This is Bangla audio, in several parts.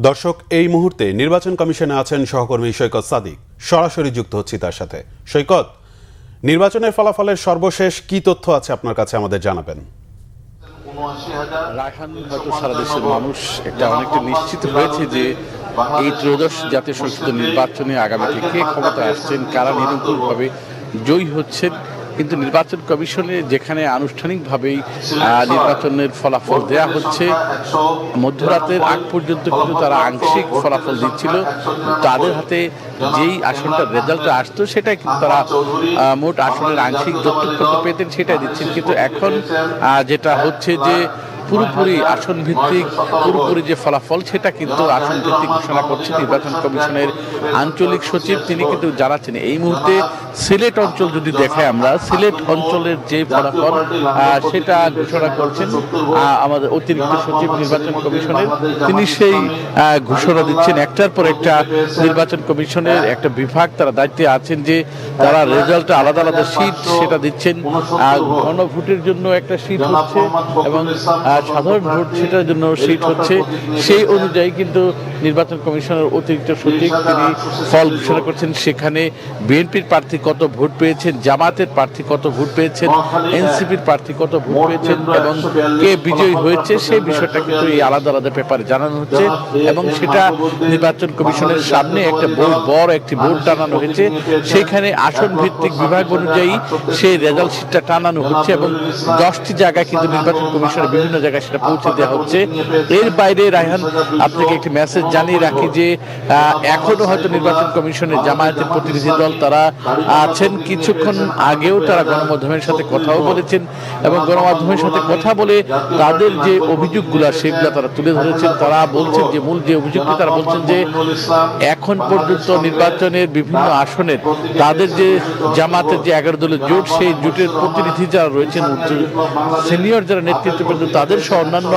দর্শক, এই মুহূর্তে নির্বাচন কমিশনে আছেন সহকর্মী সৈকত সাদিক। সরাসরি যুক্ত হচ্ছি তার সাথে। সৈকত, নির্বাচনের ফলাফলের সর্বশেষ কি তথ্য আছে আপনার কাছে আমাদের জানাবেন। রায়হান, হয়তো সারা দেশের মানুষ এটা অনেকটা নিশ্চিত হয়েছে যে এই ত্রয়োদশ জাতীয় সংসদ নির্বাচনে আগামীতে কে ক্ষমতায় আসছেন, কারা নিরঙ্কুশভাবে জয়ী হচ্ছেন। কিন্তু নির্বাচন কমিশনে যেখানে আনুষ্ঠানিকভাবেই নির্বাচনের ফলাফল দেয়া হচ্ছে, মধ্যরাতের আগ পর্যন্ত কিন্তু তারা আংশিক ফলাফল দিচ্ছিল। তাদের হাতে যেই আসনটার রেজাল্টটা আসতো সেটাই কিন্তু তারা মোট আসনের আংশিক যতটুকু পেতেন সেটাই দিচ্ছেন। কিন্তু এখন যেটা হচ্ছে যে পুরোপুরি আসন ভিত্তিক পুরোপুরি যে ফলাফল সেটা কিন্তু আসন ভিত্তিক ঘোষণা করছে নির্বাচন কমিশনের আঞ্চলিক সচিব। তিনি কিন্তু জানাচ্ছেন এই মুহূর্তে সিলেট অঞ্চল যদি দেখায়, আমরা সিলেট অঞ্চলের যে ফলাফল সেটা ঘোষণা করছেন আমাদের অতিরিক্ত সচিব নির্বাচন কমিশনের। তিনি সেই ঘোষণা দিচ্ছেন। একটার পর একটা নির্বাচন কমিশনের একটা বিভাগ তারা দায়িত্বে আছেন যে তারা রেজাল্টটা আলাদা আলাদা শীট সেটা দিচ্ছেন। গণভোটের জন্য একটা শীট হচ্ছে এবং সাধারণ ভোট সেটার জন্য সিট হচ্ছে। সেই অনুযায়ী কিন্তু নির্বাচন কমিশনের অতিরিক্ত সচিব তিনি ফল ঘোষণা করছেন। সেখানে বিএনপির প্রার্থী কত ভোট পেয়েছেন, জামাতের প্রার্থী কত ভোট পেয়েছেন, এনসিপির প্রার্থী কত ভোট পেয়েছেন এবং কে বিজয়ী হয়েছে সেই বিষয়টা কিন্তু এই আলাদা আলাদা পেপারে জানানো হচ্ছে এবং সেটা নির্বাচন কমিশনের সামনে একটা বড় একটি বোর্ড টানানো হয়েছে। সেখানে আসন ভিত্তিক বিভাগ অনুযায়ী সেই রেজাল্ট শিটটা টানানো হচ্ছে এবং 10টি জায়গায় কিন্তু নির্বাচন কমিশনের বিভিন্ন জায়গায় সেটা পৌঁছে দেওয়া হচ্ছে। এর বাইরে রায়হান, আপনাকে একটি মেসেজ জানিয়ে রাখি যে এখনো হয়তো নির্বাচন কমিশনের জামায়াতের প্রতিনিধি দল তারা আছেন। কিছুক্ষণ আগেও তারা গণমাধ্যমের সাথে কথাও বলেছেন এবং গণমাধ্যমের সাথে কথা বলে তাদের যে অভিযোগগুলো সেগুলো তারা তুলে ধরেছেন। তারা বলছেন যে মূল যে অভিযোগটি তারা বলছেন যে এখন পর্যন্ত নির্বাচনের বিভিন্ন আসনের তাদের যে জামাতের যে 11 দলের জোট, সেই জোটের প্রতিনিধি যারা রয়েছেন, সিনিয়র যারা নেতৃত্ব পর্যন্ত তাদের সহ অন্যান্য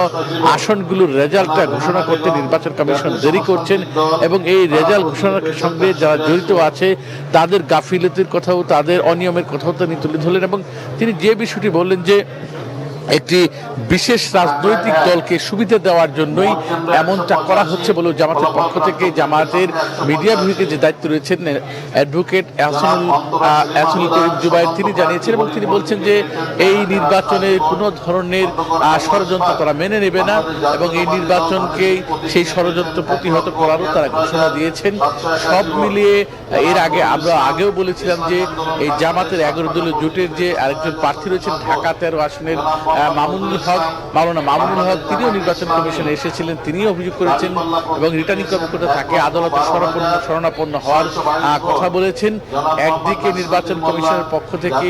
আসনগুলোর রেজাল্টটা ঘোষণা করতে নির্বাচন কমিশন দেরি করছেন এবং এই রেজাল্ট ঘোষণার সঙ্গে যারা জড়িত আছে তাদের গাফিলতির কথাও, তাদের অনিয়মের কথাও তিনি তুলে ধরলেন এবং তিনি যে বিষয়টি বললেন যে একটি বিশেষ রাজনৈতিক দলকে সুবিধা দেওয়ার জন্যই এমনটা করা হচ্ছে বলে জামাতের পক্ষ থেকে জামাতের মিডিয়া বিভাগের যে দায়িত্ব রয়েছেন অ্যাডভোকেট এহসানুল করিম জুবায়ের তিনি জানিয়েছেন এবং তিনি বলছেন যে এই নির্বাচনে কোনো ধরনের ষড়যন্ত্র তারা মেনে নেবে না এবং এই নির্বাচনকে সেই ষড়যন্ত্র প্রতিহত করারও তারা ঘোষণা দিয়েছেন। সব মিলিয়ে এর আগে আমরা আগেও বলেছিলাম যে এই জামাতের 11 দলীয় জোটের যে আরেকজন প্রার্থী রয়েছেন ঢাকা 13 আসনের মাওলানা মামুনুল হক, তিনিও নির্বাচন কমিশনে এসেছিলেন। তিনিও অভিযোগ করেছেন এবং রিটার্নিং কর্মকর্তা তাকে আদালতে শরণাপন্ন হওয়ার কথা বলেছেন। একদিকে নির্বাচন কমিশনের পক্ষ থেকে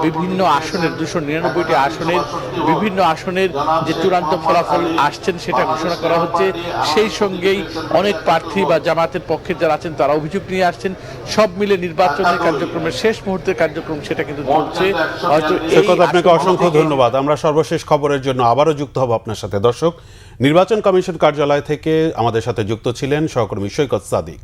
বিভিন্ন আসনের 299টি আসনের বিভিন্ন আসনের যে চূড়ান্ত ফলাফল আসছেন সেটা ঘোষণা করা হচ্ছে। সেই সঙ্গেই অনেক প্রার্থী বা জামাতের পক্ষে যারা আছেন তারা অভিযোগ নিয়ে আসছেন। সব মিলে নির্বাচনের কার্যক্রমের শেষ মুহূর্তের কার্যক্রম সেটা কিন্তু চলছে। হয়তো আপনাকে অসংখ্য ধন্যবাদ। আমরা সর্বশেষ খবরের জন্য আবারও যুক্ত হব আপনার সাথে। দর্শক, নির্বাচন কমিশন কার্যালয় থেকে আমাদের সাথে যুক্ত ছিলেন সহকর্মী সৈকত সাদিক।